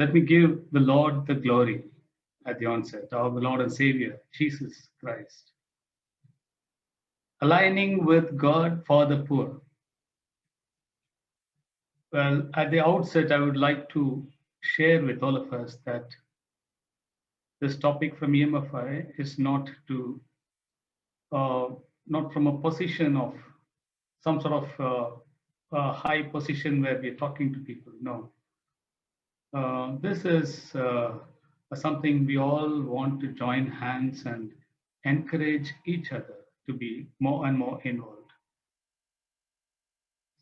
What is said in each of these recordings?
Let me give the Lord the glory at the onset, our Lord and Savior, Jesus Christ. Aligning with God for the poor. Well, at the outset, I would like to share with all of us that this topic from EMFI is uh, not from a position of some sort of high position where we're talking to people. No, this is something we all want to join hands and encourage each other to be more and more involved.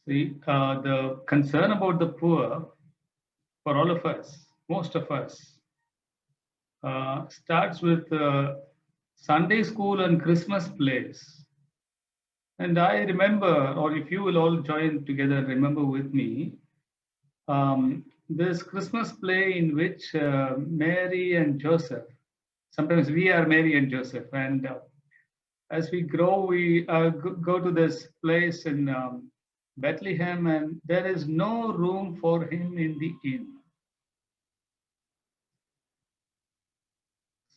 See, the concern about the poor for all of us, most of us, starts with Sunday school and Christmas plays. And I remember, or if you will all join together and remember with me, this Christmas play in which Mary and Joseph, sometimes we are Mary and Joseph, and as we grow, we go to this place in Bethlehem, and there is no room for him in the inn.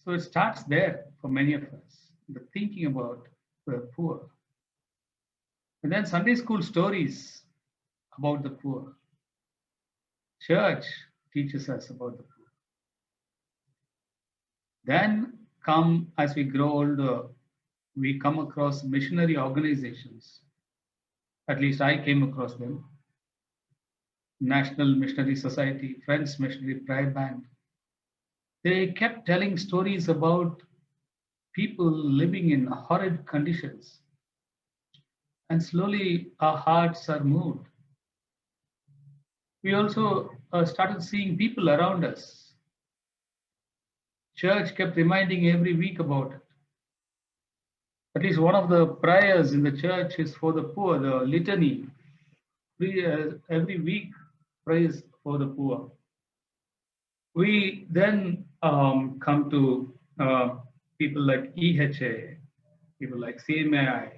So it starts there for many of us, the thinking about the poor. And then Sunday school stories about the poor. Church teaches us about the poor. Then as we grow older, we come across missionary organizations. At least I came across them. National Missionary Society, Friends Missionary Prayer Band. They kept telling stories about people living in horrid conditions. And slowly our hearts are moved. We also started seeing people around us. Church kept reminding every week about it. At least one of the prayers in the church is for the poor, the litany. Every week prays for the poor. We then come to people like EHA, people like CMAI.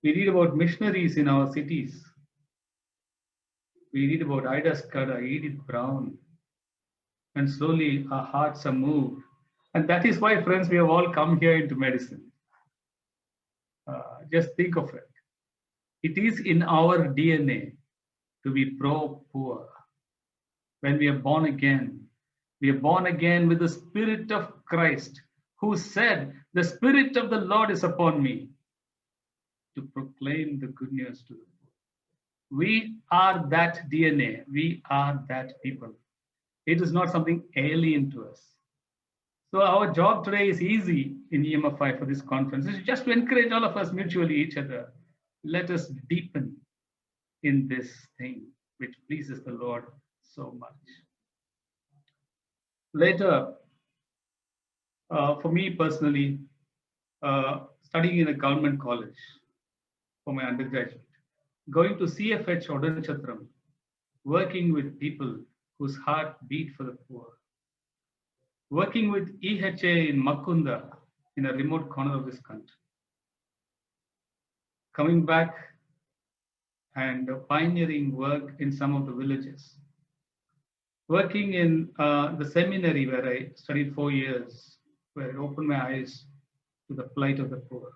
We read about missionaries in our cities. We read about Ida Scudder, Edith Brown, and slowly our hearts are moved. And that is why, friends, we have all come here into medicine. Just think of it. It is in our DNA to be pro-poor. When we are born again with the Spirit of Christ, who said, "The Spirit of the Lord is upon me to proclaim the good news to the poor." We are that DNA. We are that people. It is not something alien to us. So our job today is easy in EMFI for this conference. It's just to encourage all of us mutually, each other. Let us deepen in this thing which pleases the Lord so much. Later, for me personally, studying in a government college for my undergraduate, going to CFH Odanchatram, working with people whose heart beat for the poor, working with EHA in Makunda in a remote corner of this country, coming back and pioneering work in some of the villages, working in the seminary where I studied 4 years, where it opened my eyes to the plight of the poor.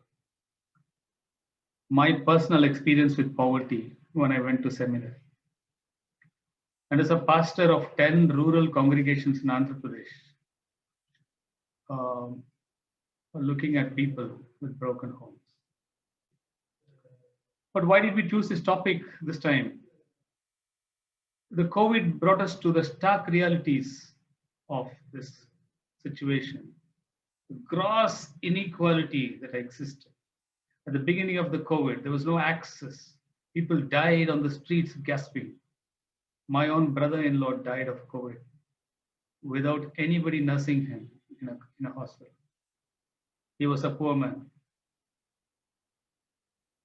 My personal experience with poverty when I went to seminary. And as a pastor of 10 rural congregations in Andhra Pradesh, looking at people with broken homes. But why did we choose this topic this time? The COVID brought us to the stark realities of this situation, the gross inequality that existed. At the beginning of the COVID, there was no access. People died on the streets gasping. My own brother-in-law died of COVID without anybody nursing him in a hospital. He was a poor man.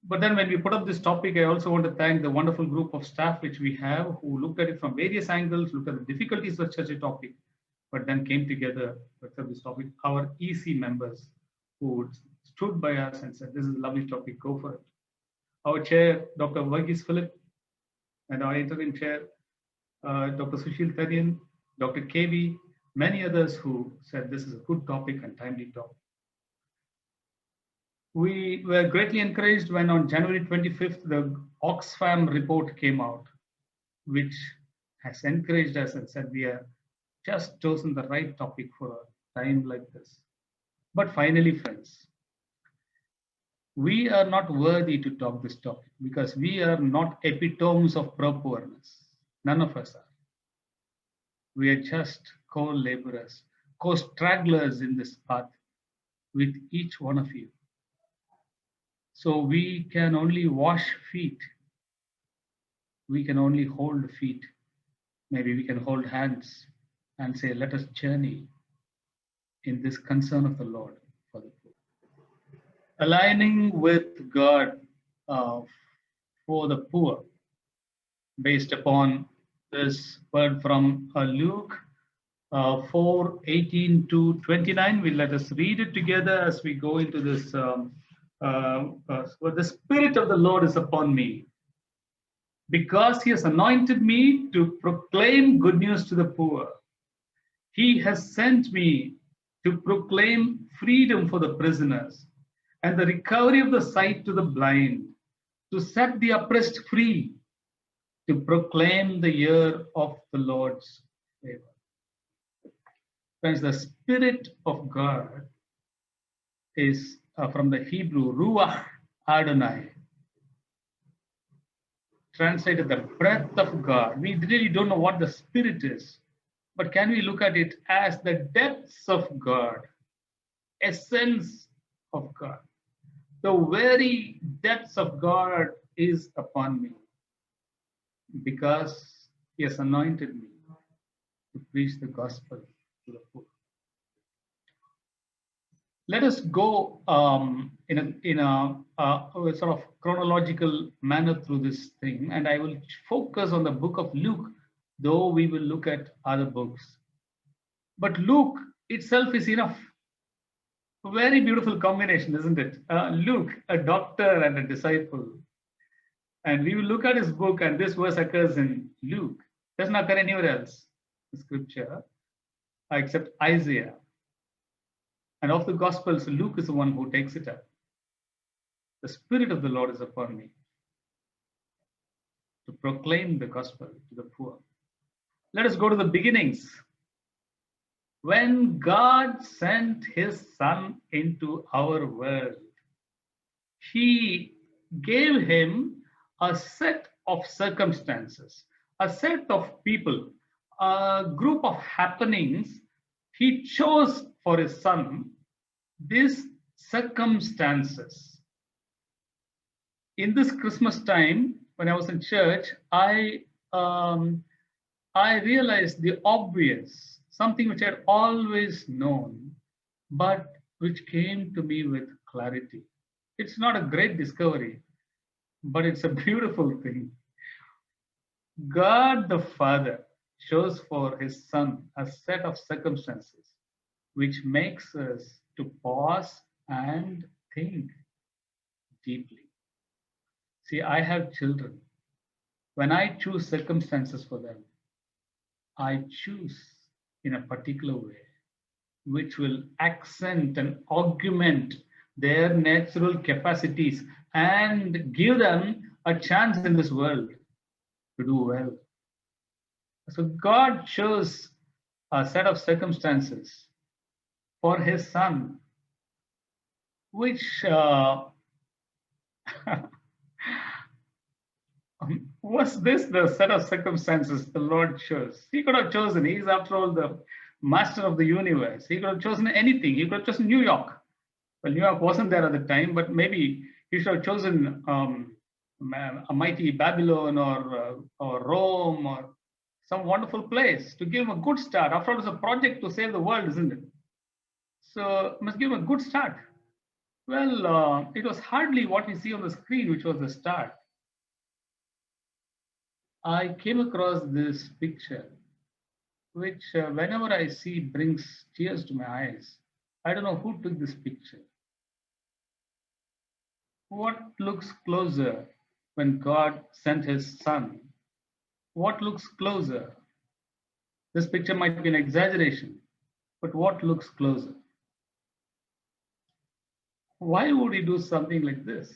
But then when we put up this topic, I also want to thank the wonderful group of staff which we have who looked at it from various angles, looked at the difficulties of such a topic, but then came together to accept this topic. Our EC members who stood by us and said, "This is a lovely topic, go for it." Our chair, Dr. Verghese Philip, and our interim chair, Dr. Sushil Tadian, Dr. KV, many others who said this is a good topic and timely topic. We were greatly encouraged when on January 25th, the Oxfam report came out, which has encouraged us and said we have just chosen the right topic for a time like this. But finally, friends, we are not worthy to talk this topic because we are not epitomes of pro-poorness. None of us are. We are just co-laborers, co-stragglers in this path with each one of you. So we can only wash feet. We can only hold feet. Maybe we can hold hands and say, let us journey in this concern of the Lord for the poor. Aligning with God for the poor, based upon this word from Luke 4:18 to 29. Let us read it together as we go into this. The Spirit of the Lord is upon me, because He has anointed me to proclaim good news to the poor. He has sent me to proclaim freedom for the prisoners and the recovery of the sight to the blind, to set the oppressed free, to proclaim the year of the Lord's favor. Friends, the Spirit of God is from the Hebrew, Ruach Adonai, translated the breath of God. We really don't know what the Spirit is, but can we look at it as the depths of God, essence of God? The very depths of God is upon me because He has anointed me to preach the gospel to the poor. Let us go in a sort of chronological manner through this thing, and I will focus on the book of Luke, though we will look at other books. But Luke itself is enough. A very beautiful combination, isn't it? Luke, a doctor and a disciple. And we will look at his book, and this verse occurs in Luke. It doesn't occur anywhere else in scripture except Isaiah. And of the Gospels, Luke is the one who takes it up. The Spirit of the Lord is upon me to proclaim the gospel to the poor. Let us go to the beginnings. When God sent His Son into our world, He gave Him a set of circumstances, a set of people, a group of happenings. He chose for His Son these circumstances. In this Christmas time, when I was in church, I realized the obvious, something which I had always known, but which came to me with clarity. It's not a great discovery, but it's a beautiful thing. God the Father chose for His Son a set of circumstances which makes us to pause and think deeply. See, I have children. When I choose circumstances for them, I choose in a particular way, which will accent and augment their natural capacities and give them a chance in this world to do well. So God chose a set of circumstances for His Son, which was this the set of circumstances the Lord chose? He could have chosen, He's after all the master of the universe. He could have chosen anything. He could have chosen New York. Well, New York wasn't there at the time, but maybe He should have chosen a mighty Babylon or Rome or some wonderful place to give him a good start. After all, it's a project to save the world, isn't it? So must give him a good start. Well, it was hardly what we see on the screen, which was the start. I came across this picture, which whenever I see brings tears to my eyes. I don't know who took this picture. What looks closer when God sent His Son? What looks closer? This picture might be an exaggeration, but what looks closer? Why would he do something like this?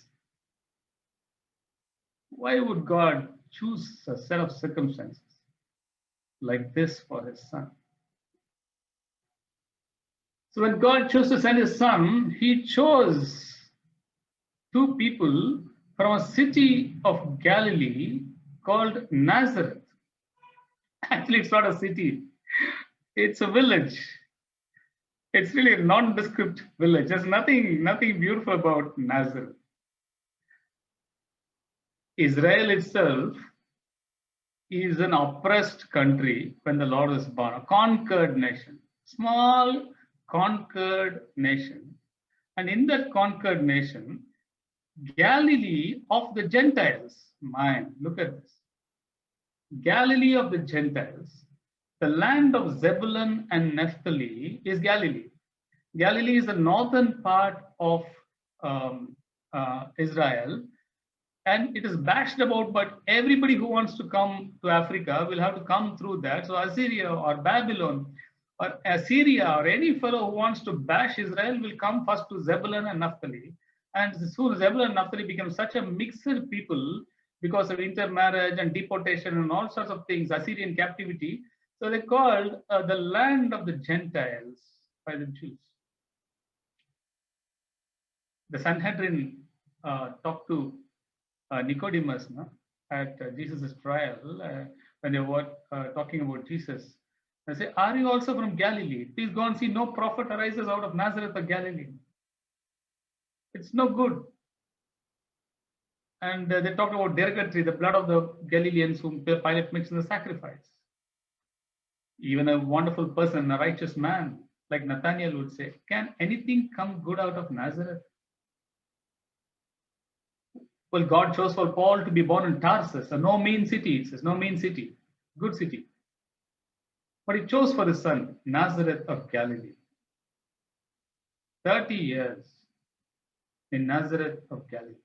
Why would God choose a set of circumstances like this for his son? So when God chose to send his son, he chose two people from a city of Galilee called Nazareth. Actually, it's not a city, it's a village. It's really a nondescript village. There's nothing beautiful about Nazareth. Israel itself is an oppressed country when the Lord was born, a conquered nation, small conquered nation. And in that conquered nation, Galilee of the Gentiles, man, look at this. Galilee of the Gentiles, the land of Zebulun and Naphtali is Galilee. Galilee is the northern part of Israel, and it is bashed about, but everybody who wants to come to Africa will have to come through that. So Assyria or Babylon or Assyria or any fellow who wants to bash Israel will come first to Zebulun and Naphtali. And soon Zebulun and Naphtali become such a mixed people because of intermarriage and deportation and all sorts of things, Assyrian captivity. So they called the land of the Gentiles by the Jews. The Sanhedrin talked to Nicodemus at Jesus' trial when they were talking about Jesus. They say, "Are you also from Galilee? Please go and see. No prophet arises out of Nazareth or Galilee. It's no good." And they talked about derogatory, the blood of the Galileans whom Pilate mixed in the sacrifice. Even a wonderful person, a righteous man like Nathaniel would say, "Can anything come good out of Nazareth?" Well, God chose for Paul to be born in Tarsus, a no mean city. It says, no mean city, good city. But he chose for his son, Nazareth of Galilee. 30 years in Nazareth of Galilee.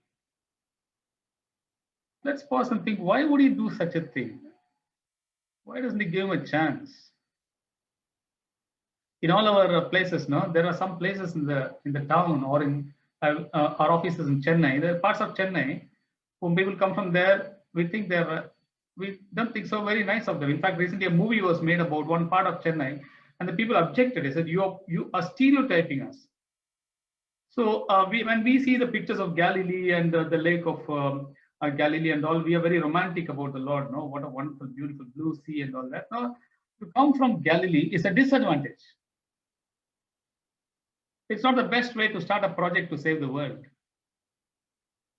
Let's pause and think, why would he do such a thing? Why doesn't he give him a chance? In all our places, no, there are some places in the town or in our offices in Chennai. There are parts of Chennai whom people come from there. We think we don't think so very nice of them. In fact, recently a movie was made about one part of Chennai, and the people objected. They said, "You are stereotyping us." So when we see the pictures of Galilee and the lake of Galilee and all, we are very romantic about the Lord. No, what a wonderful, beautiful blue sea and all that. No, to come from Galilee is a disadvantage. It's not the best way to start a project to save the world.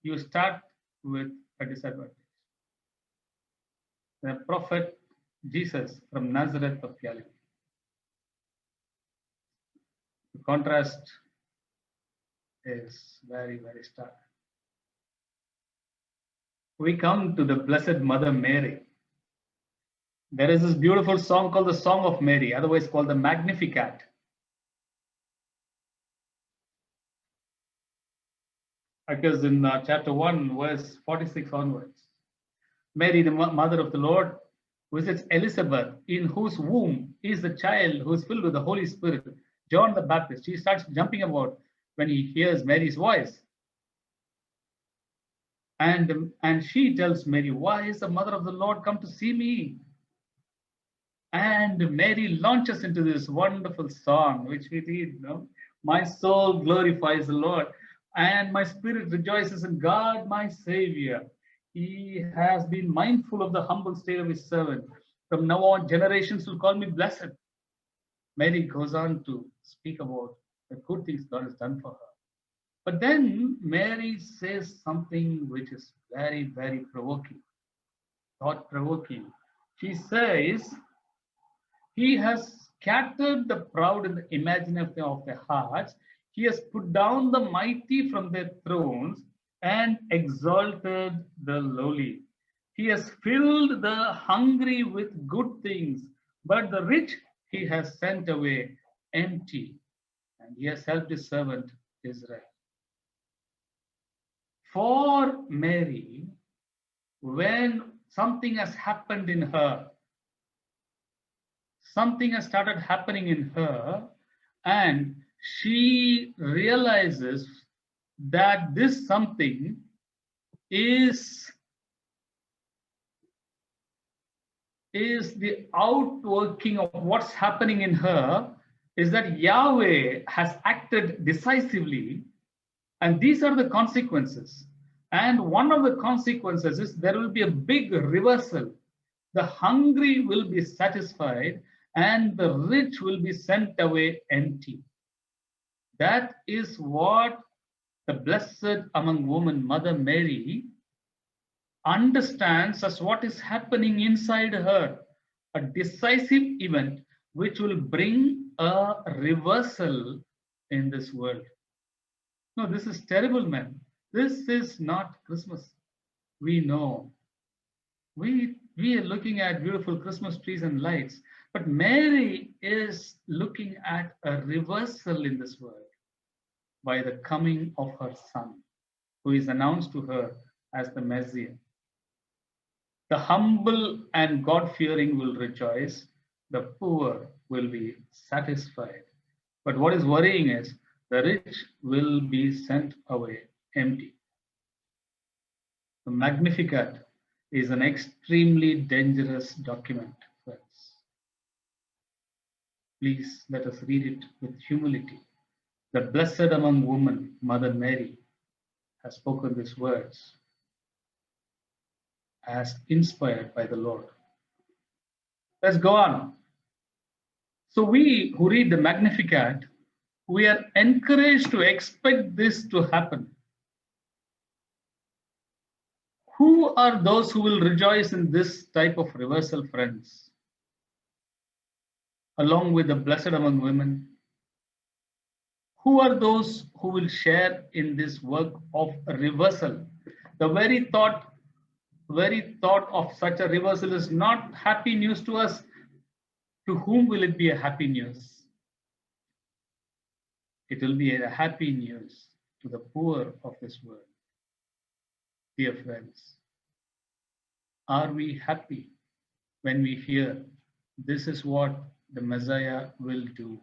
You start with a disadvantage. The prophet Jesus from Nazareth of Galilee. The contrast is very, very stark. We come to the Blessed Mother Mary. There is this beautiful song called the Song of Mary, otherwise called the Magnificat. Occurs in chapter 1, verse 46 onwards. Mary, the mother of the Lord, visits Elizabeth, in whose womb is the child who is filled with the Holy Spirit, John the Baptist. He starts jumping about when he hears Mary's voice. And she tells Mary, "Why is the mother of the Lord come to see me?" And Mary launches into this wonderful song, which we read, "My soul glorifies the Lord, and my spirit rejoices in God, my Savior. He has been mindful of the humble state of his servant. From now on, generations will call me blessed." Mary goes on to speak about the good things God has done for her. But then Mary says something which is very, very provoking, thought-provoking. She says, "He has scattered the proud in the imagination of their hearts. He has put down the mighty from their thrones and exalted the lowly. He has filled the hungry with good things, but the rich he has sent away empty, and he has helped his servant Israel." For Mary, when something has happened in her, something has started happening in her, and she realizes that this something is the outworking of what's happening in her, is that Yahweh has acted decisively, and these are the consequences. And one of the consequences is there will be a big reversal. The hungry will be satisfied, and the rich will be sent away empty. That is what the blessed among women, Mother Mary, understands as what is happening inside her, a decisive event which will bring a reversal in this world. No, this is terrible, man. This is not Christmas. We know. We are looking at beautiful Christmas trees and lights, but Mary is looking at a reversal in this world by the coming of her son, who is announced to her as the Messiah. The humble and God-fearing will rejoice, the poor will be satisfied. But what is worrying is the rich will be sent away empty. The Magnificat is an extremely dangerous document, friends. Please let us read it with humility. The blessed among women, Mother Mary, has spoken these words as inspired by the Lord. Let's go on. So we who read the Magnificat, we are encouraged to expect this to happen. Who are those who will rejoice in this type of reversal, friends? Along with the blessed among women, who are those who will share in this work of reversal? The very thought of such a reversal is not happy news to us. To whom will it be a happy news? It will be a happy news to the poor of this world. Dear friends, are we happy when we hear this is what the Messiah will do?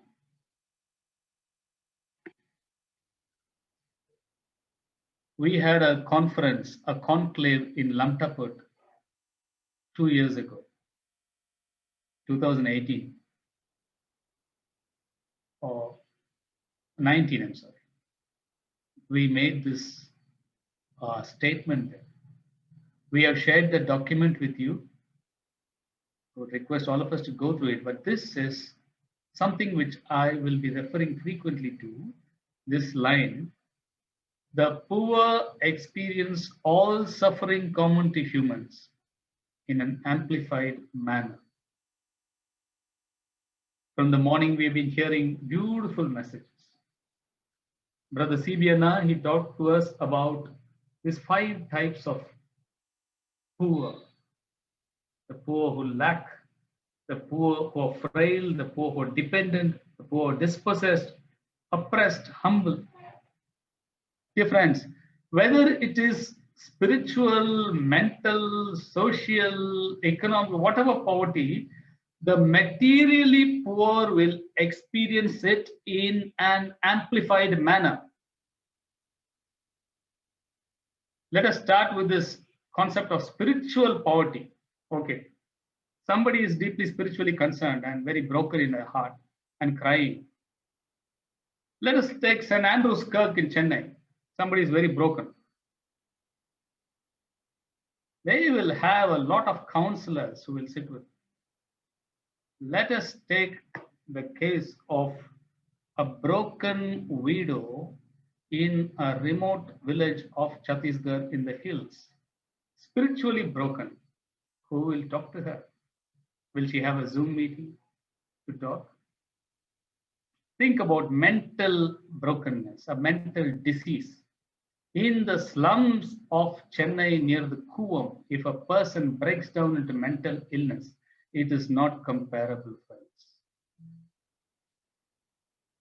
We had a conference, a conclave in Lamtaput 2 years ago, 2018 or 19, I'm sorry. We made this statement there. We have shared the document with you. I would request all of us to go through it, but this is something which I will be referring frequently to, this line: the poor experience all suffering common to humans in an amplified manner. From the morning, we've been hearing beautiful messages. Brother Sibiana, he talked to us about these 5 types of poor: the poor who lack, the poor who are frail, the poor who are dependent, the poor who are dispossessed, oppressed, humble. Dear friends, whether it is spiritual, mental, social, economic, whatever poverty, the materially poor will experience it in an amplified manner. Let us start with this concept of spiritual poverty. Okay, somebody is deeply spiritually concerned and very broken in their heart and crying. Let us take St. Andrew's Kirk in Chennai. Somebody is very broken. They will have a lot of counselors who will sit with them. Let us take the case of a broken widow in a remote village of Chhattisgarh in the hills, spiritually broken. Who will talk to her? Will she have a Zoom meeting to talk? Think about mental brokenness, a mental disease. In the slums of Chennai near the Kuvam, if a person breaks down into mental illness, it is not comparable, friends.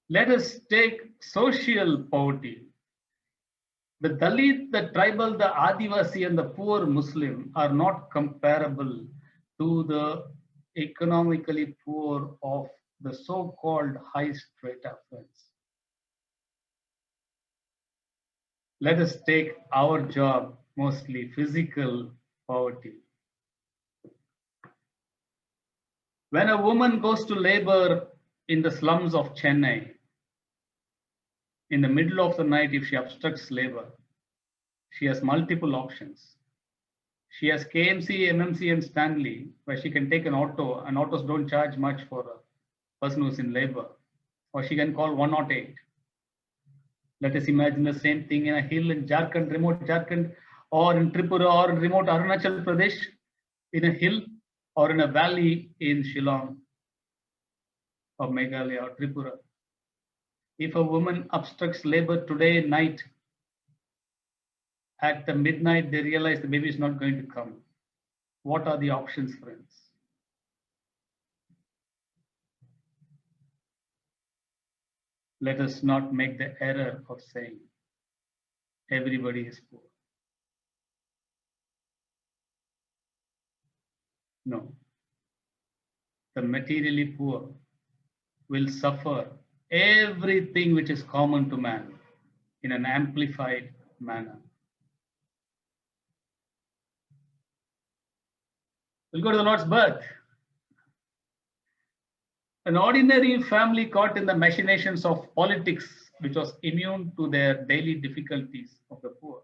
Let us take social poverty. The Dalit, the tribal, the Adivasi, and the poor Muslim are not comparable to the economically poor of the so-called high strata, friends. Let us take our job, mostly physical poverty. When a woman goes to labor in the slums of Chennai, in the middle of the night, if she obstructs labor, she has multiple options. She has KMC, MMC, and Stanley, where she can take an auto, and autos don't charge much for a person who's in labor. Or she can call 108. Let us imagine the same thing in a hill in Jharkhand, remote Jharkhand, or in Tripura, or in remote Arunachal Pradesh, in a hill, or in a valley in Shillong, or Meghalaya, or Tripura. If a woman obstructs labor today night, at the midnight, they realize the baby is not going to come. What are the options, friends? Let us not make the error of saying everybody is poor. No. The materially poor will suffer everything which is common to man in an amplified manner. We'll go to the Lord's birth. An ordinary family caught in the machinations of politics, which was immune to their daily difficulties of the poor.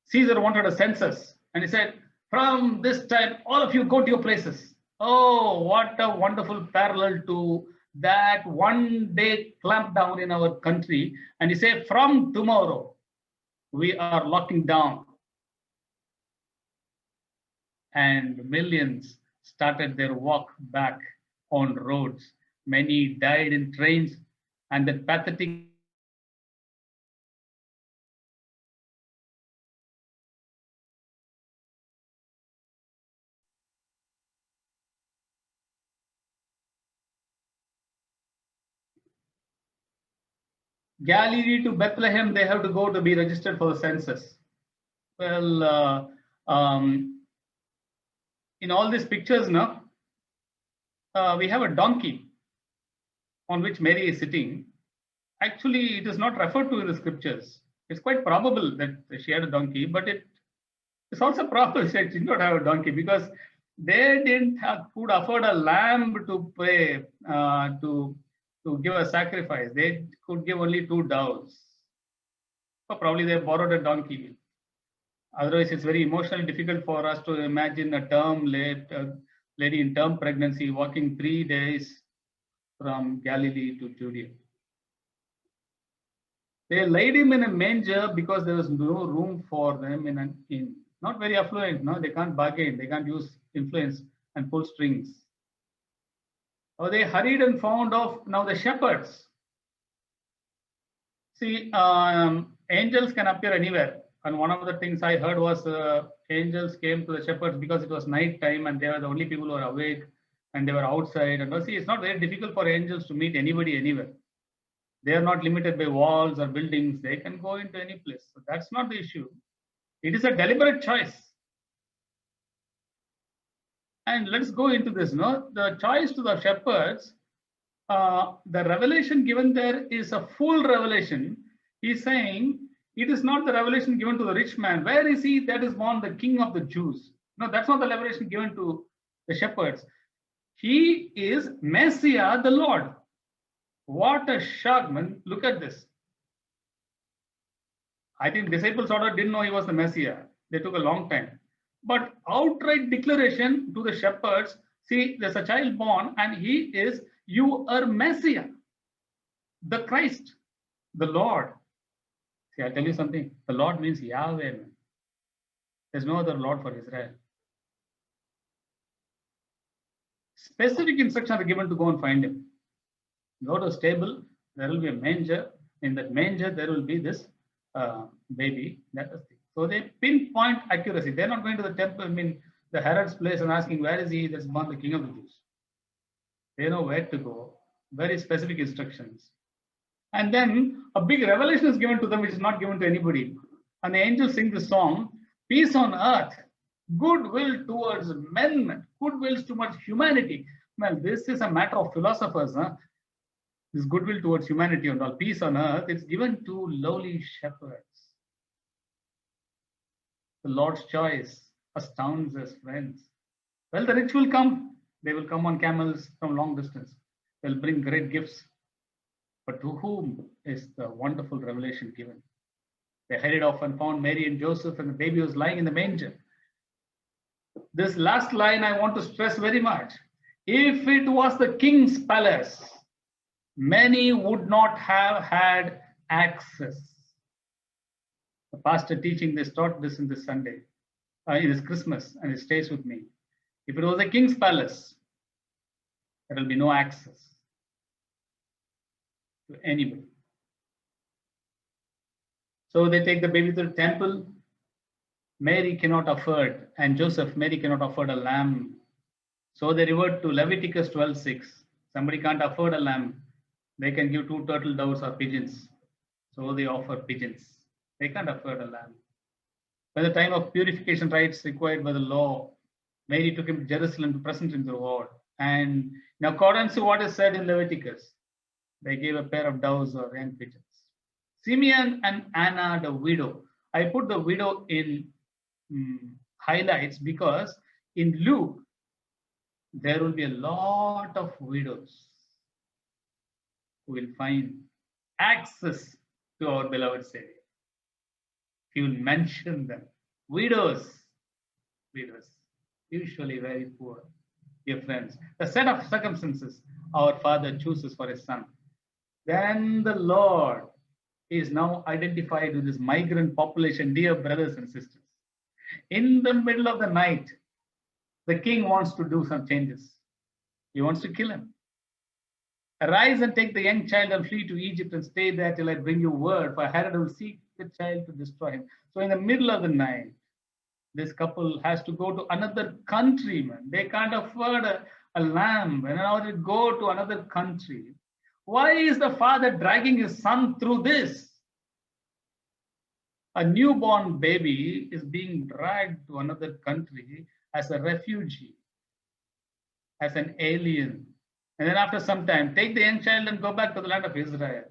Caesar wanted a census, and he said, from this time, all of you go to your places. Oh, what a wonderful parallel to that one day clampdown in our country. And he said, from tomorrow, we are locking down. And millions started their walk back on roads. Many died in trains, and that pathetic Galilee to Bethlehem, they have to go to be registered for the census. Well, in all these pictures now, we have a donkey on which Mary is sitting. Actually, it is not referred to in the scriptures. It's quite probable that she had a donkey, but it's also probable that she did not have a donkey because they could afford a lamb to pay to give a sacrifice. They could give only 2 doves. So probably they borrowed a donkey. Otherwise, it's very emotionally difficult for us to imagine a lady in term pregnancy walking 3 days from Galilee to Judea. They laid him in a manger because there was no room for them in an inn. Not very affluent, no, they can't bargain, they can't use influence and pull strings. Or they hurried and found off now the shepherds. See, angels can appear anywhere. And one of the things I heard was angels came to the shepherds because it was night time and they were the only people who were awake and they were outside. And see, it's not very difficult for angels to meet anybody anywhere. They are not limited by walls or buildings. They can go into any place. So that's not the issue. It is a deliberate choice. And let's go into this. No, the choice to the shepherds, the revelation given there is a full revelation. He's saying it is not the revelation given to the rich man. Where is he that is born the king of the Jews? No, that's not the revelation given to the shepherds. He is Messiah, the Lord. What a shock, man. Look at this. I think disciples sort of didn't know he was the Messiah. They took a long time. But outright declaration to the shepherds, see, there's a child born and he is, you are Messiah, the Christ, the Lord. See, I'll tell you something. The Lord means Yahweh, man. There's no other Lord for Israel. Specific instructions are given to go and find him. Go to a stable, there will be a manger. In that manger, there will be this baby. That is the, so they pinpoint accuracy. They're not going to the temple, the Herod's place and asking, where is he that's born the king of the Jews? They know where to go. Very specific instructions. And then a big revelation is given to them, which is not given to anybody. And the angels sing the song, peace on earth Goodwill towards men, goodwill towards humanity. Well, this is a matter of philosophers. Huh? This goodwill towards humanity and all peace on earth, it's given to lowly shepherds. The Lord's choice astounds us, friends. Well, the rich will come. They will come on camels from long distance. They'll bring great gifts. But to whom is the wonderful revelation given? They headed off and found Mary and Joseph, and the baby was lying in the manger. This last line I want to stress very much. If it was the king's palace, many would not have had access. The pastor teaching this taught this in this Sunday, in this Christmas, and it stays with me. If it was a king's palace, there will be no access to anybody. So they take the baby to the temple. Mary cannot afford, and Joseph, Mary cannot afford a lamb. So they revert to Leviticus 12:6. Somebody can't afford a lamb. They can give 2 turtle doves or pigeons. So they offer pigeons. They can't afford a lamb. By the time of purification rites required by the law, Mary took him to Jerusalem to present him to the Lord. And in accordance to what is said in Leviticus, they gave a pair of doves or young pigeons. Simeon and Anna, the widow. I put the widow in highlights because in Luke, there will be a lot of widows who will find access to our beloved Savior. He will mention them. Widows, usually very poor, dear friends. The set of circumstances our Father chooses for his Son. Then the Lord is now identified with this migrant population, dear brothers and sisters. In the middle of the night, the king wants to do some changes. He wants to kill him. Arise and take the young child and flee to Egypt and stay there till I bring you word, for Herod will seek the child to destroy him. So in the middle of the night, this couple has to go to another country, man. They can't afford a lamb. And now they go to another country. Why is the father dragging his son through this? A newborn baby is being dragged to another country as a refugee, as an alien. And then after some time, take the young child and go back to the land of Israel.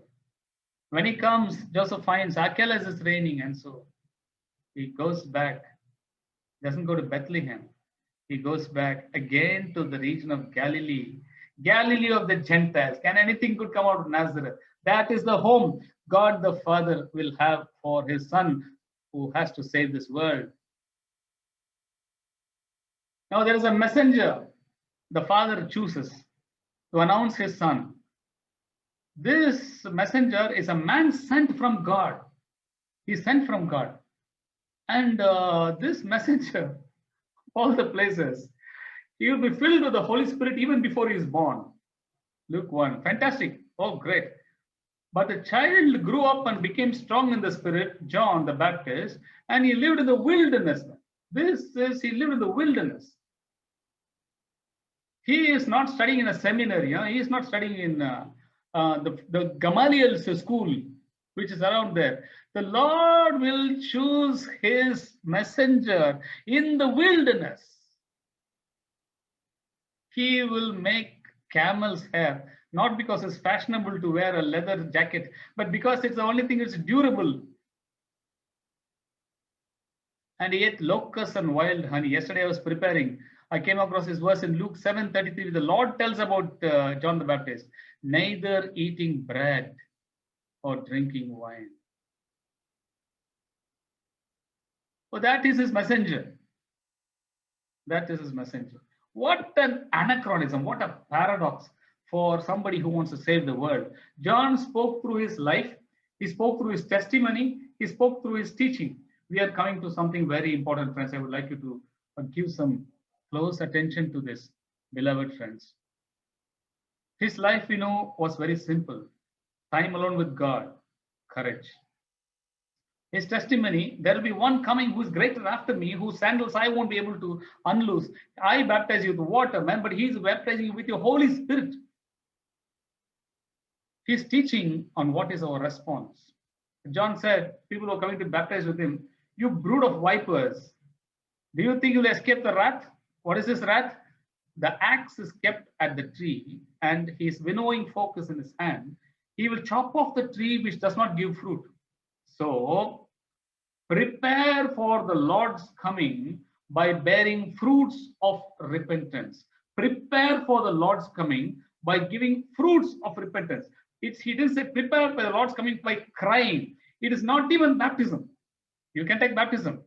When he comes, Joseph finds Archelaus is reigning, and so he goes back. Doesn't go to Bethlehem. He goes back again to the region of Galilee. Galilee of the Gentiles. Can anything good come out of Nazareth? That is the home God the Father will have for his Son who has to save this world. Now there is a messenger the Father chooses to announce his Son. This messenger is a man sent from God. He's sent from God. And this messenger, all the places, he will be filled with the Holy Spirit even before he is born. Luke 1. Fantastic. Oh, great. But the child grew up and became strong in the Spirit, John the Baptist, and he lived in the wilderness. This is, he lived in the wilderness. He is not studying in a seminary. He is not studying in the Gamaliel's school, which is around there. The Lord will choose his messenger in the wilderness. He will make camel's hair, not because it's fashionable to wear a leather jacket, but because it's the only thing that's durable. And he ate locusts and wild honey. Yesterday I was preparing. I came across this verse in Luke 7:33. The Lord tells about John the Baptist, neither eating bread or drinking wine. So that is his messenger. That is his messenger. What an anachronism, what a paradox for somebody who wants to save the world. John spoke through his life, he spoke through his testimony, he spoke through his teaching. We are coming to something very important, friends. I would like you to give some close attention to this, beloved friends. His life, was very simple. Time alone with God, courage. His testimony, there will be one coming who is greater after me, whose sandals I won't be able to unloose. I baptize you with water, man, but he's baptizing you with your Holy Spirit. He's teaching on what is our response. John said, people who are coming to baptize with him, you brood of vipers. Do you think you will escape the wrath? What is this wrath? The axe is kept at the tree, and his winnowing fork is in his hand. He will chop off the tree which does not give fruit. So, prepare for the Lord's coming by bearing fruits of repentance. Prepare for the Lord's coming by giving fruits of repentance. He didn't say prepare for the Lord's coming by crying. It is not even baptism. You can take baptism.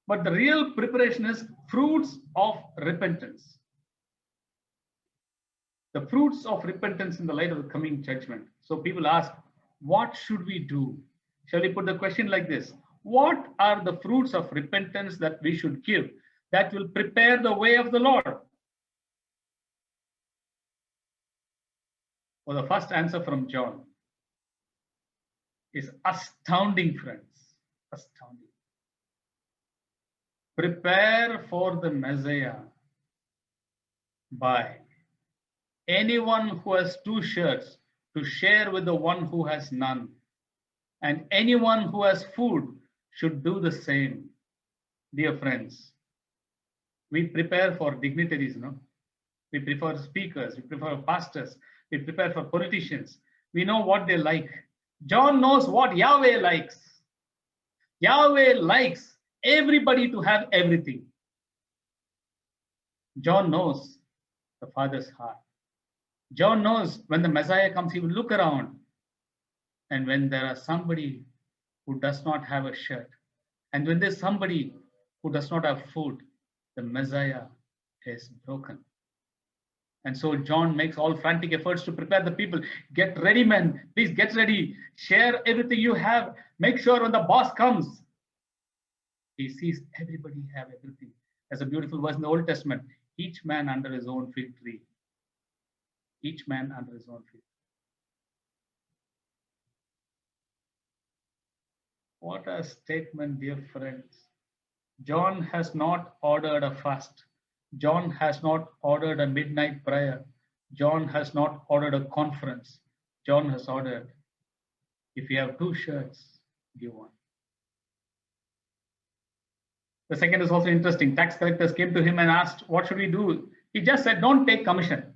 But the real preparation is fruits of repentance. The fruits of repentance in the light of the coming judgment. So people ask, what should we do? Shall we put the question like this? What are the fruits of repentance that we should give that will prepare the way of the Lord? Well, the first answer from John is astounding, friends. Astounding. Prepare for the Messiah by anyone who has 2 shirts to share with the one who has none. And anyone who has food should do the same. Dear friends, we prepare for dignitaries, no? We prefer speakers, we prefer pastors, we prepare for politicians. We know what they like. John knows what Yahweh likes. Yahweh likes everybody to have everything. John knows the Father's heart. John knows when the Messiah comes, he will look around. And when there are somebody who does not have a shirt, and when there's somebody who does not have food, the Messiah is broken. And so John makes all frantic efforts to prepare the people. Get ready, men. Please get ready. Share everything you have. Make sure when the boss comes, he sees everybody have everything. There's a beautiful verse in the Old Testament. Each man under his own fig tree. Each man under his own fig tree. What a statement, dear friends. John has not ordered a fast. John has not ordered a midnight prayer. John has not ordered a conference. John has ordered, if you have 2 shirts, give one. The second is also interesting. Tax collectors came to him and asked, what should we do? He just said, don't take commission.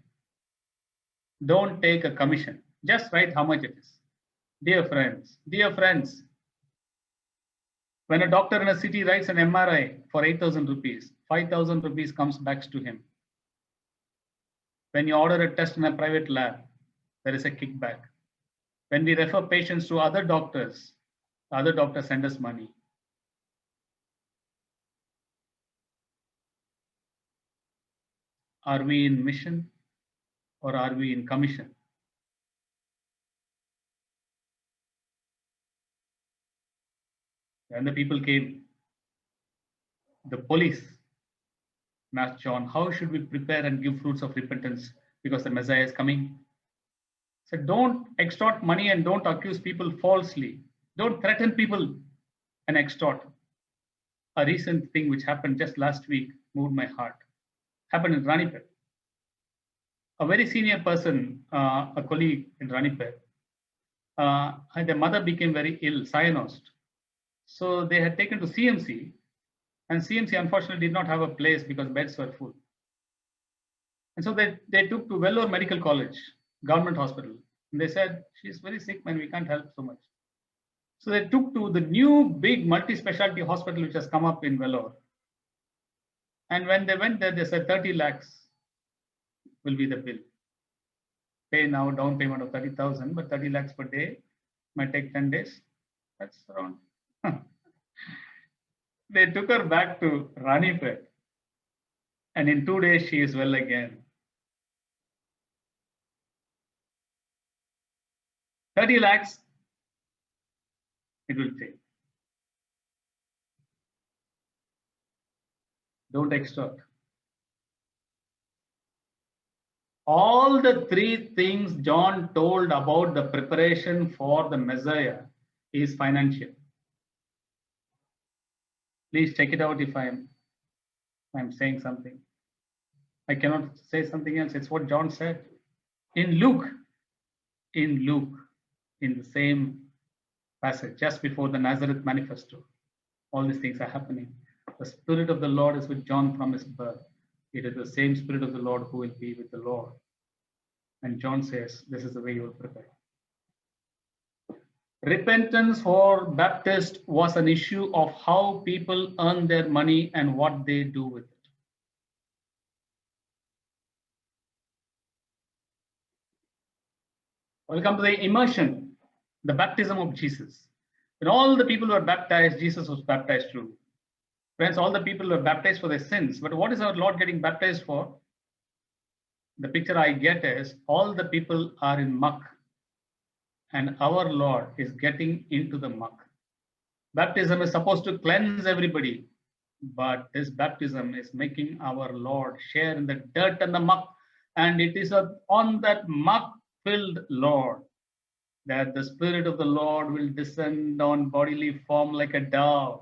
Don't take a commission. Just write how much it is. Dear friends, when a doctor in a city writes an MRI for 8,000 rupees, 5,000 rupees comes back to him. When you order a test in a private lab, there is a kickback. When we refer patients to other doctors, the other doctors send us money. Are we in mission or are we in commission? When the people came, the police asked John, how should we prepare and give fruits of repentance because the Messiah is coming? So don't extort money and don't accuse people falsely. Don't threaten people and extort. A recent thing which happened just last week moved my heart. Happened in Ranipet. A very senior person, a colleague in Ranipet, their mother became very ill, cyanosed. So they had taken to CMC, and CMC unfortunately did not have a place because beds were full. And so they took to Vellore Medical College, government hospital. And they said, she's very sick, man, we can't help so much. So they took to the new big multi-specialty hospital which has come up in Vellore. And when they went there, they said 30 lakhs will be the bill. Pay now down payment of 30,000, but 30 lakhs per day might take 10 days. That's around. They took her back to Ranipet, and in 2 days she is well again. 30 lakhs it will take. Don't extort. All the 3 things John told about the preparation for the Messiah is financial. Please check it out if I'm saying something. I cannot say something else. It's what John said. In Luke, in the same passage, just before the Nazareth manifesto, all these things are happening. The Spirit of the Lord is with John from his birth. It is the same Spirit of the Lord who will be with the Lord. And John says, this is the way you will prepare. Repentance for Baptist was an issue of how people earn their money and what they do with it. Welcome to the immersion, the baptism of Jesus. When all the people were baptized, Jesus was baptized too. Friends, all the people were baptized for their sins. But what is our Lord getting baptized for? The picture I get is all the people are in muck, and our Lord is getting into the muck. Baptism is supposed to cleanse everybody, but this baptism is making our Lord share in the dirt and the muck. And it is on that muck-filled Lord that the Spirit of the Lord will descend on bodily form like a dove.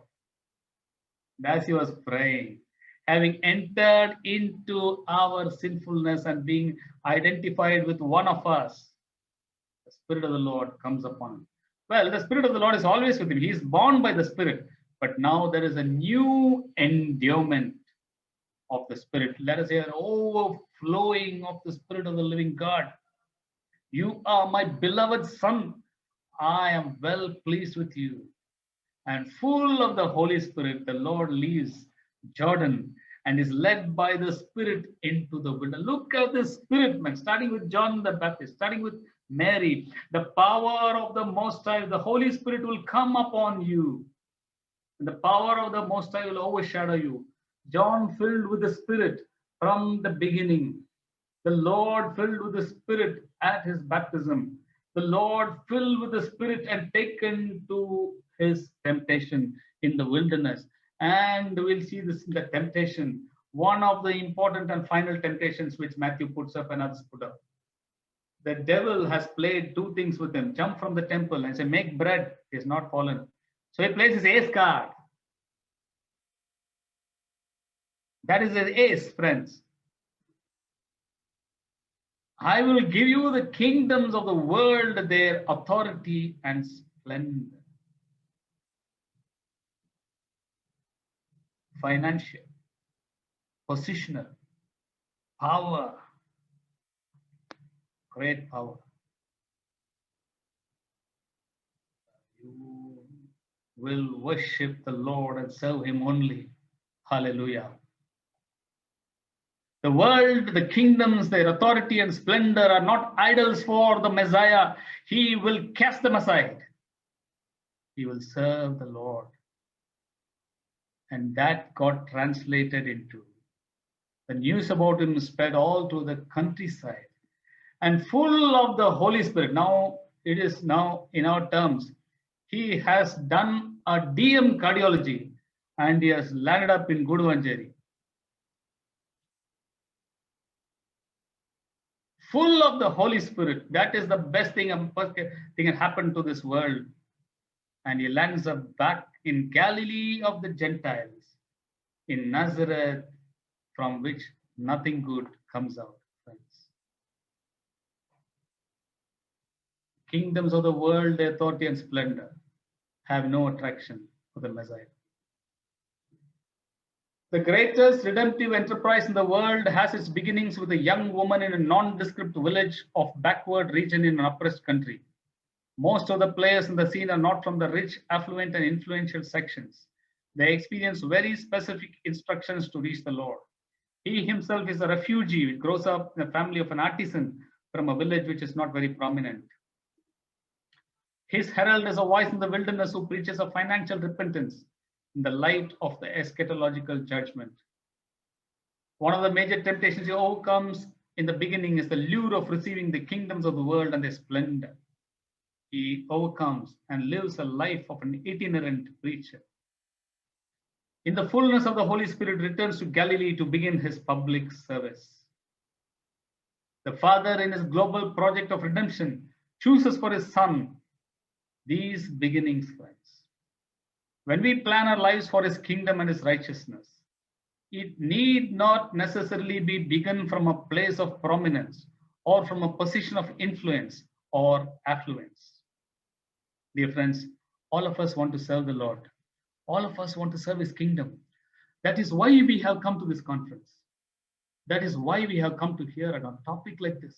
As he was praying, having entered into our sinfulness and being identified with one of us, the Spirit of the Lord comes upon him. Well, the Spirit of the Lord is always with him. He is born by the Spirit, but now there is a new endowment of the Spirit. Let us say an overflowing of the Spirit of the living God. You are my beloved Son. I am well pleased with you. And full of the Holy Spirit, the Lord leaves Jordan and is led by the Spirit into the wilderness. Look at the Spirit, man, starting with John the Baptist, starting with Mary. The power of the Most High, the Holy Spirit will come upon you. And the power of the Most High will overshadow you. John filled with the Spirit from the beginning. The Lord filled with the Spirit at his baptism. The Lord filled with the Spirit and taken to his temptation in the wilderness. And we'll see this in the temptation. One of the important and final temptations which Matthew puts up and others put up. The devil has played two things with him. Jump from the temple and say, make bread. He has not fallen. So he plays his ace card. That is his ace, friends. I will give you the kingdoms of the world, their authority and splendor. Financial, positional, power, great power. You will worship the Lord and serve him only. Hallelujah. The world, the kingdoms, their authority and splendor are not idols for the Messiah. He will cast them aside. He will serve the Lord. And that got translated into the news about him spread all through the countryside and full of the Holy Spirit. Now it is now in our terms. He has done a DM cardiology and he has landed up in Guduvanjeri. Full of the Holy Spirit. That is the best thing that happened to this world. And he lands up back in Galilee of the Gentiles, in Nazareth, from which nothing good comes out, friends. Kingdoms of the world, their authority and splendor, have no attraction for the Messiah. The greatest redemptive enterprise in the world has its beginnings with a young woman in a nondescript village of backward region in an oppressed country. Most of the players in the scene are not from the rich, affluent, and influential sections. They experience very specific instructions to reach the Lord. He himself is a refugee who grows up in the family of an artisan from a village which is not very prominent. His herald is a voice in the wilderness who preaches of financial repentance in the light of the eschatological judgment. One of the major temptations he overcomes in the beginning is the lure of receiving the kingdoms of the world and their splendor. He overcomes and lives a life of an itinerant preacher. In the fullness of the Holy Spirit, returns to Galilee to begin his public service. The Father, in his global project of redemption, chooses for his Son these beginnings, friends. When we plan our lives for his kingdom and his righteousness, it need not necessarily be begun from a place of prominence or from a position of influence or affluence. Dear friends, all of us want to serve the Lord. All of us want to serve his kingdom. That is why we have come to this conference. That is why we have come to hear on a topic like this.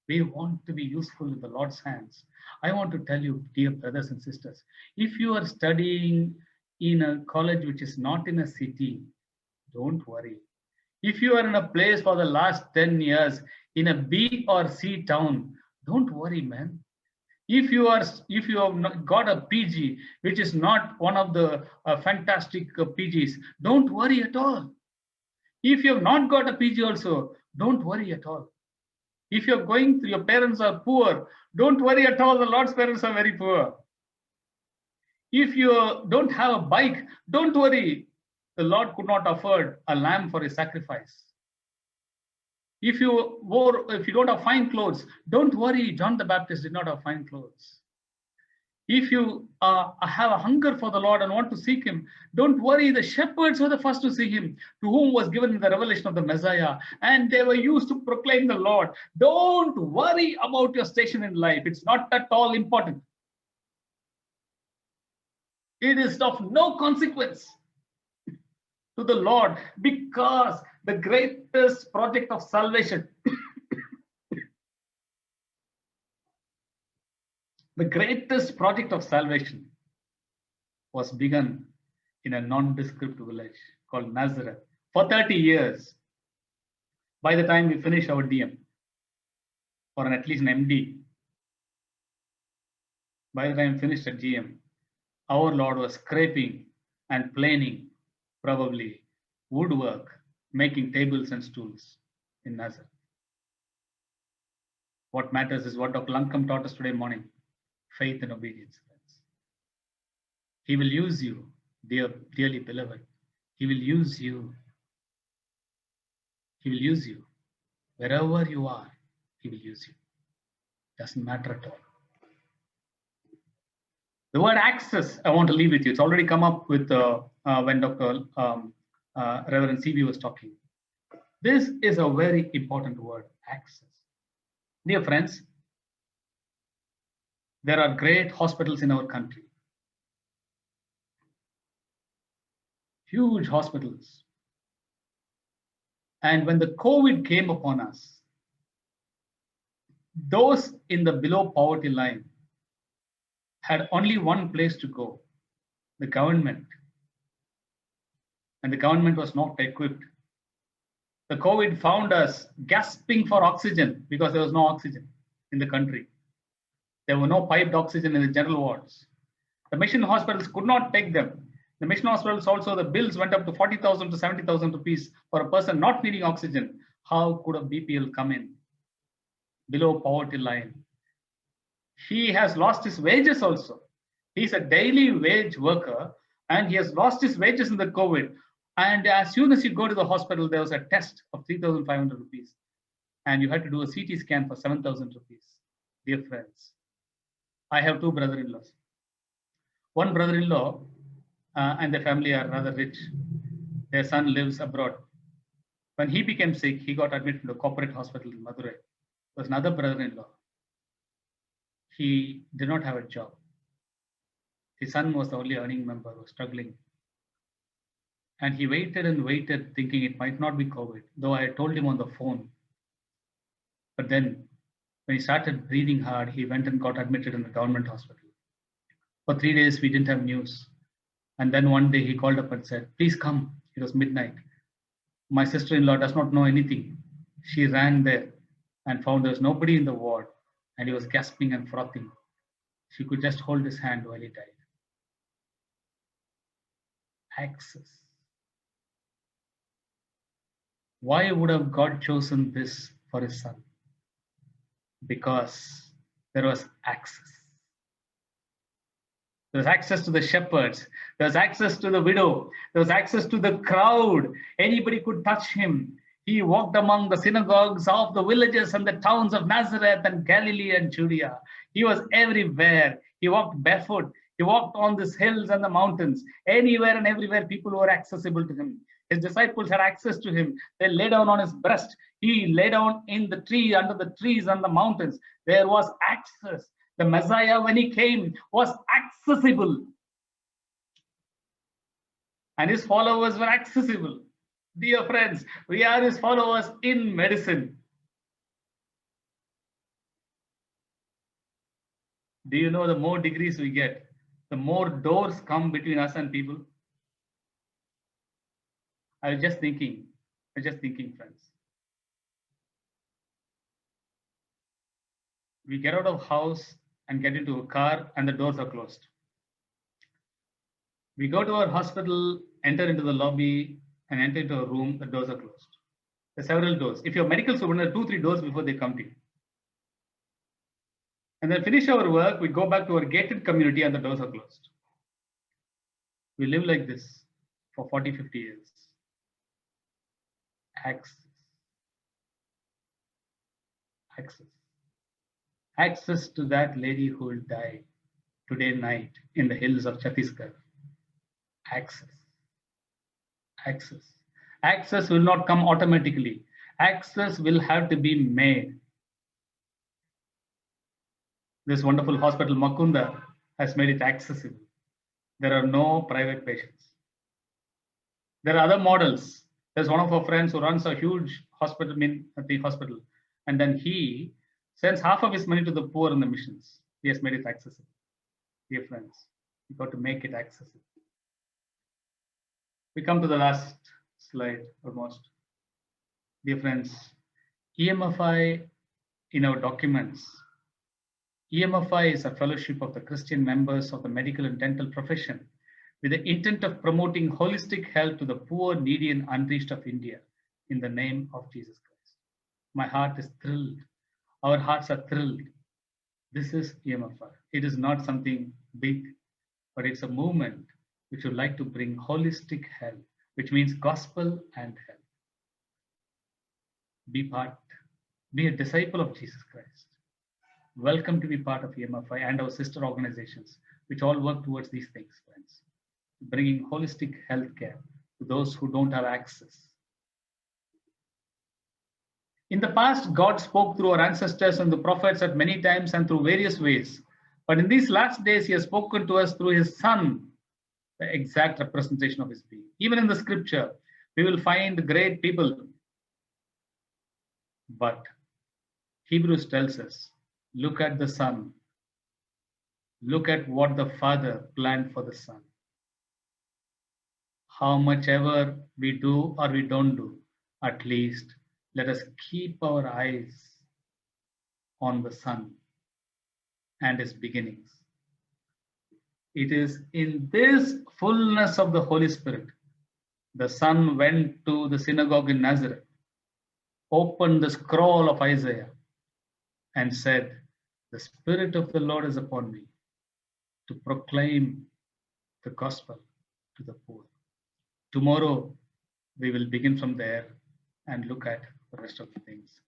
We want to be useful in the Lord's hands. I want to tell you, dear brothers and sisters, if you are studying in a college which is not in a city, don't worry. If you are in a place for the last 10 years in a B or C town, don't worry, man. If you have not got a PG, which is not one of the fantastic PGs, don't worry at all. If you have not got a PG also, don't worry at all. If you're going through, your parents are poor, don't worry at all. The Lord's parents are very poor. If you don't have a bike, don't worry. The Lord could not afford a lamb for a sacrifice. If you don't have fine clothes, don't worry. John the Baptist did not have fine clothes. If you have a hunger for the Lord and want to seek him, don't worry. The shepherds were the first to see him, to whom was given the revelation of the Messiah, and they were used to proclaim the Lord. Don't worry about your station in life. It's not at all important. It is of no consequence to the Lord, because the greatest project of salvation, the greatest project of salvation was begun in a nondescript village called Nazareth for 30 years. By the time we finish our DM, or at least an MD, by the time we finished at GM, our Lord was scraping and planing, probably woodwork, making tables and stools in Nazareth. What matters is what Dr. Lankam taught us today morning: faith and obedience, friends. He will use you, dearly beloved. He will use you. He will use you. Wherever you are, he will use you. Doesn't matter at all. The word access, I want to leave with you. It's already come up with when Dr. Reverend CB was talking. This is a very important word, access. Dear friends, there are great hospitals in our country. Huge hospitals. And when the COVID came upon us, those in the below poverty line had only one place to go: the government. And the government was not equipped. The COVID found us gasping for oxygen because there was no oxygen in the country. There were no piped oxygen in the general wards. The mission hospitals could not take them. The mission hospitals also, the bills went up to 40,000 to 70,000 rupees for a person not needing oxygen. How could a BPL come in? Below poverty line. He has lost his wages also. He's a daily wage worker and he has lost his wages in the COVID. And as soon as you go to the hospital, there was a test of 3,500 rupees. And you had to do a CT scan for 7,000 rupees. Dear friends, I have two brother-in-laws. One brother-in-law and the family are rather rich. Their son lives abroad. When he became sick, he got admitted to a corporate hospital in Madurai. There was another brother-in-law. He did not have a job. His son was the only earning member, was struggling. And he waited and waited, thinking it might not be COVID, though I told him on the phone. But then, when he started breathing hard, he went and got admitted in the government hospital. For 3 days, we didn't have news. And then one day he called up and said, "Please come." It was midnight. My sister-in-law does not know anything. She ran there and found there was nobody in the ward, and he was gasping and frothing. She could just hold his hand while he died. Access. Why would have God chosen this for his son? Because there was access. There was access to the shepherds. There was access to the widow. There was access to the crowd. Anybody could touch him. He walked among the synagogues of the villages and the towns of Nazareth and Galilee and Judea. He was everywhere. He walked barefoot. He walked on these hills and the mountains. Anywhere and everywhere, people were accessible to him. His disciples had access to him. They lay down on his breast. He lay down in the tree, under the trees and the mountains. There was access. The Messiah, when he came, was accessible. and his followers were accessible. Dear friends, we are his followers in medicine. Do you know the more degrees we get, the more doors come between us and people? I was just thinking, friends. We get out of house and get into a car and the doors are closed. We go to our hospital, enter into the lobby and enter into a room, the doors are closed. There are several doors. If you're a medical student, there are 2-3 doors before they come to you. And then finish our work, we go back to our gated community and the doors are closed. We live like this for 40-50 years. Access to that lady who will die today night in the hills of Chhattisgarh. Access will not come automatically. Access will have to be made. This wonderful hospital, Makunda, has made it accessible. There are no private patients. There are other models. There's one of our friends who runs a huge hospital at the hospital, and then he sends half of his money to the poor in the missions. He has made it accessible. Dear friends, we got to make it accessible. We come to the last slide almost. Dear friends, EMFI in our documents. EMFI is a fellowship of the Christian members of the medical and dental profession with the intent of promoting holistic health to the poor, needy, and unreached of India in the name of Jesus Christ. My heart is thrilled. Our hearts are thrilled. This is EMFI. It is not something big, but it's a movement which would like to bring holistic health, which means gospel and health. Be a disciple of Jesus Christ. Welcome to be part of EMFI and our sister organizations, which all work towards these things, friends. Bringing holistic healthcare to those who don't have access. In the past, God spoke through our ancestors and the prophets at many times and through various ways. But in these last days, he has spoken to us through his Son, the exact representation of his being. Even in the scripture, we will find great people. But Hebrews tells us, look at the Son. Look at what the Father planned for the Son. How much ever we do or we don't do, at least let us keep our eyes on the Son and his beginnings. It is in this fullness of the Holy Spirit, the Son went to the synagogue in Nazareth, opened the scroll of Isaiah, and said, the Spirit of the Lord is upon me to proclaim the gospel to the poor. Tomorrow, we will begin from there and look at the rest of the things.